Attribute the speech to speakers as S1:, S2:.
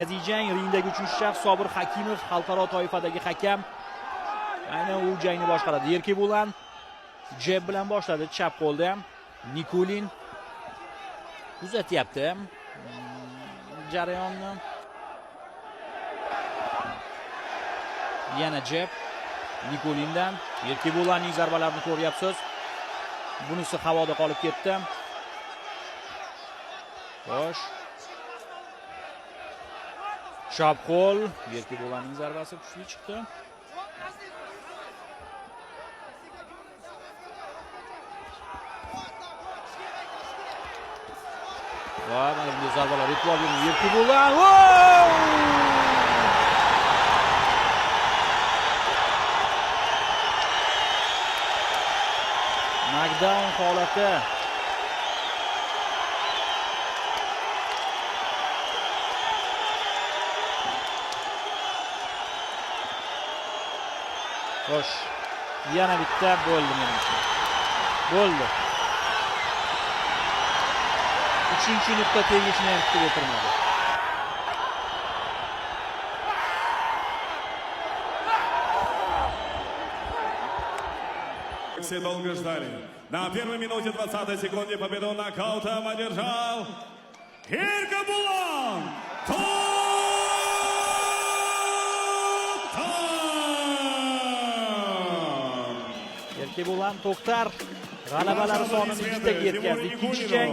S1: Jang ringdagi uchinchi shaxs Sobir Hakimov, xalqaro toifadagi hakam. Aynan u jangni boshqaradi. Erki Bulan jeb bilan boshladi, chap qo'lda ham. Nikulin kuzatyapti jarayonni. Yana jeb Nikulindan. Erki Bulanning zarbalarini ko'ryapsiz. Bunisi havoda qolib ketdi. Xo'sh. Chap qo'l, Erki Bulanning zarbasi kuchli chiqdi. Va mana bunday zarbalar e'tibor bering. Erki Bulan. Knockdown holati. Xo'sh, yana bitta bo'ldi menimcha. Bo'ldi. Uchinchi nuqta tegishni ham kutib o'tirmadi.
S2: Все долго ждали. На первой минуте 20 секунде победу нокаутом одержал Erki Bulan.
S1: Erki Bulan To'xtar g'alabalari sonini 2taga yetkazdi. Ikkinchi jang